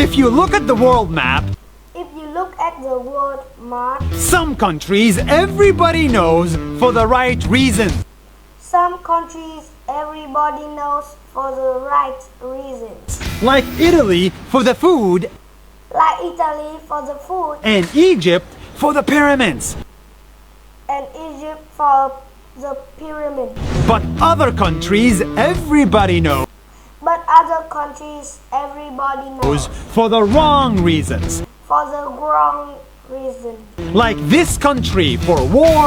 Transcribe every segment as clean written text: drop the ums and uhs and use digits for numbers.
If you look at the world map, If you look at the world map, some countries everybody knows for the right reason. some countries everybody knows for the right reasons. Like Italy for the food Like Italy for the food and Egypt for the pyramids. and Egypt for the pyramid. But other countries everybody knows But other countries everybody knows for the wrong reasons. for the wrong reason. Like this country for war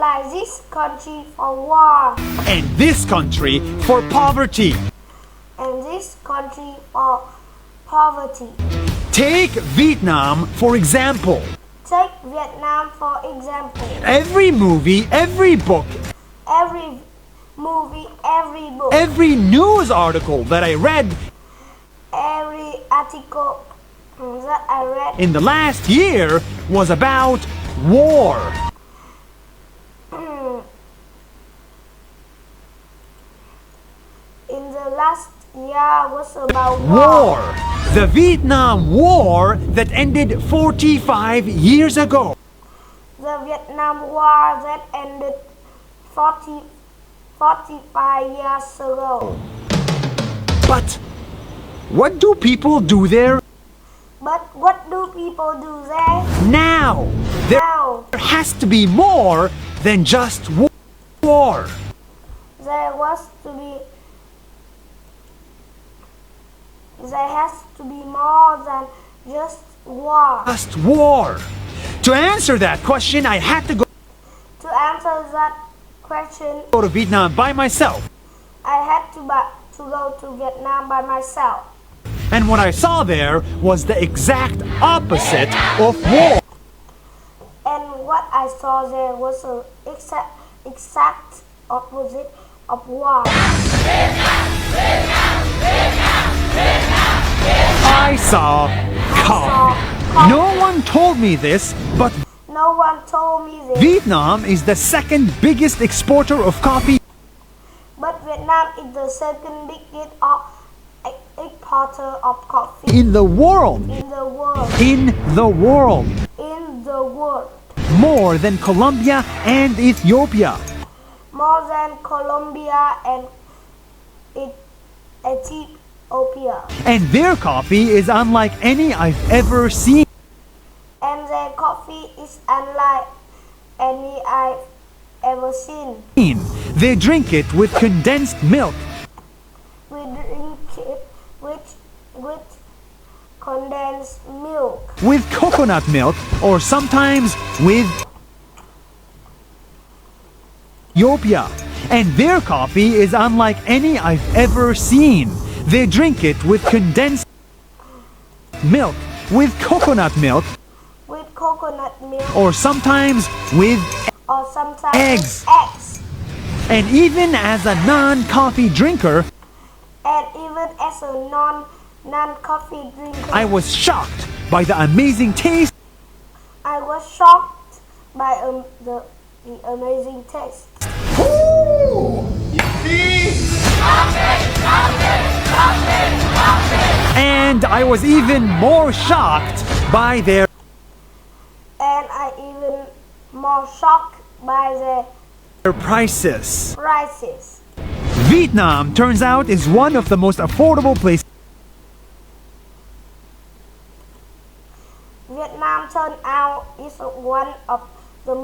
Like this country for war and this country for poverty. and this country for poverty. Take Vietnam for example. Take Vietnam for example. Every movie, every book, Every movie, every book, every news article that I read every article that I read in the last year was about war. in the last year was about War. The Vietnam War that ended 45 years ago. The Vietnam War that ended 45 years ago. But what do people do there But what do people do there now? There now? has to be more than just war. There has to be more than just war. Just war. To answer that question, I had to To answer that question, go to Vietnam by myself. I had to go to Vietnam by myself. And what I saw there was the exact opposite of war. And what I saw there was the exact opposite of war. I saw coffee. No one told me this, but No one told me this, Vietnam is the second biggest exporter of coffee but Vietnam is the second biggest exporter of coffee in the world. in the world. In the world. In the world, More than Colombia and Ethiopia. more than Colombia and Ethiopia. And their coffee is unlike any I've ever seen. And their coffee is unlike any I've ever seen. They drink it with condensed milk. We drink it with condensed milk, With coconut milk or sometimes with Ethiopia. And their coffee is unlike any I've ever seen. They drink it with condensed milk, with coconut milk, with coconut milk, or sometimes with or sometimes Eggs. eggs. and even as a non-coffee drinker, And even as a non-coffee drinker, I was shocked by the amazing taste I was shocked by the amazing taste. and I was even more shocked by their And I even more shocked by the prices. prices. Vietnam turns out is one of the most affordable places Vietnam turned out is one of the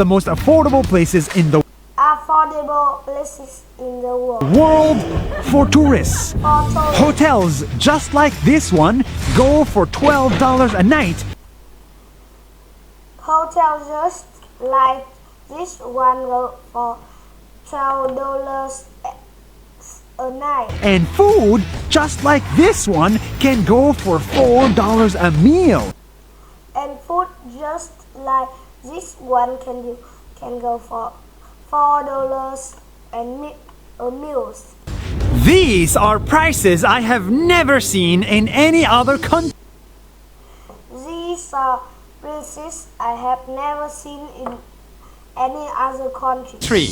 most affordable places in the affordable places in the world. world for tourists. For tourists, Hotels just like this one go for $12 a night. hotels just like this one go for $12 a night. And food just like this one can go for $4 a meal. And food just like this one can go for $4 a meal. These are prices I have never seen in any other country. These are places I have never seen in any other country.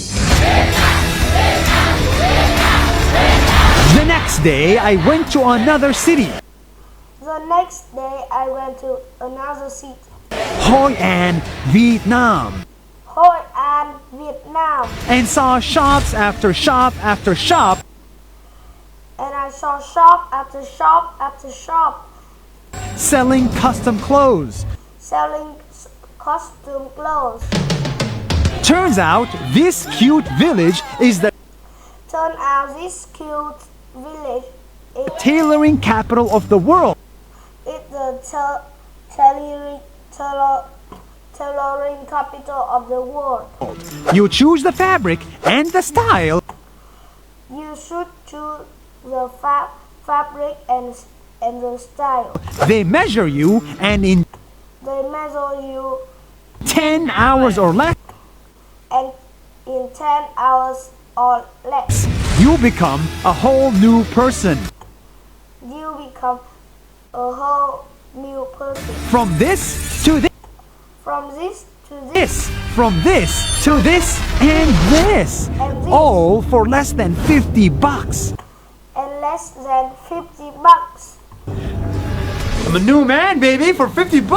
The next day, I went to another city. The The next day I went to another city, Hoi An, Vietnam, Hoi An, Vietnam, and saw shops after shop after shop and I saw shop after shop after shop selling custom clothes. selling costume clothes. Turns out this cute village is the Turn out this cute village is tailoring capital of the world. the tailoring capital of the world. You choose the fabric and the style, You should choose the fabric and the style. they measure you, and in They measure you 10 hours or less, and in 10 hours or less, you become a whole new person. you become a whole new person. From this to this, From this to this, from this to this, and this. and this, All for less than $50. and less than $50. I'm a new man, baby, for $50.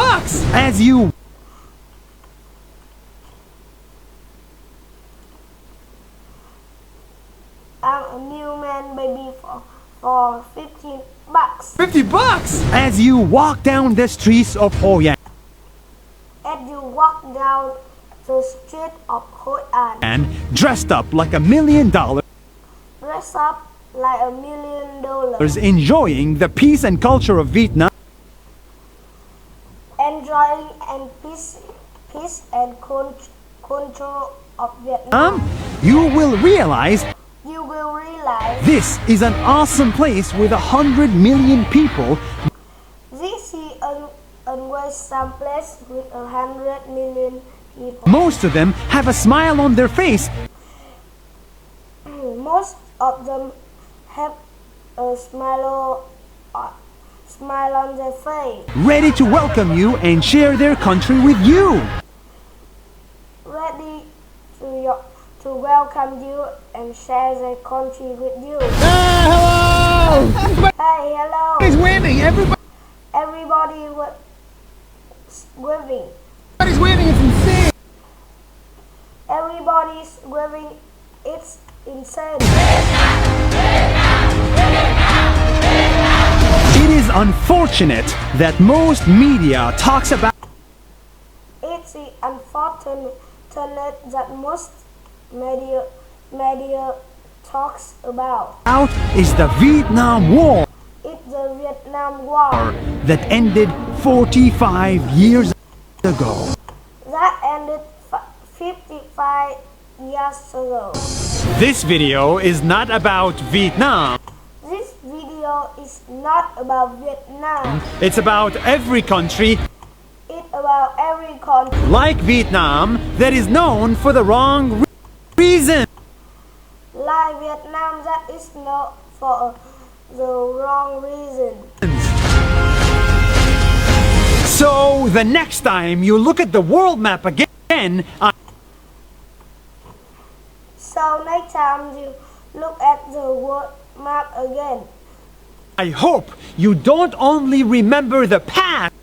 As you I'm a new man, baby, for $15. $50 as you walk down the streets of Hoi An, And you walk down the street of Hoi An, dressed up like $1 million, dressed up like $1 million, enjoying the peace and culture of Vietnam. enjoying and peace and control of Vietnam. You will realize You will realize this is an awesome place with 100 million people. this is always some place with 100 million people. Most of them have a smile on their face, Most of them have a smile on their face, ready to welcome you and share their country with you. ready to welcome you and share their country with you. Hello! Hey, hello! Everybody's winning. Everybody was waving. Everybody's winning. It's insane. Everybody's waving. It's insane. It is unfortunate that most media talks about It's unfortunate that most media talks about. is the Vietnam War It's the Vietnam War that ended 45 years ago. that ended 55 years ago. This video is not about Vietnam. This video is not about Vietnam. It's about every country It's about every country like Vietnam that is known for the wrong reason. like Vietnam that is not for the wrong reason. So the next time you look at the world map again, So next time you look at the world map again, I hope you don't only remember the past,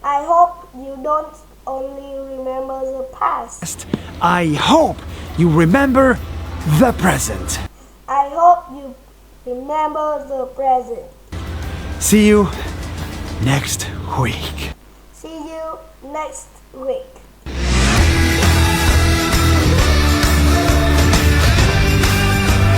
I hope you don't only remember the past. I hope you remember the present. I hope you remember the present. See you next week. See you next week.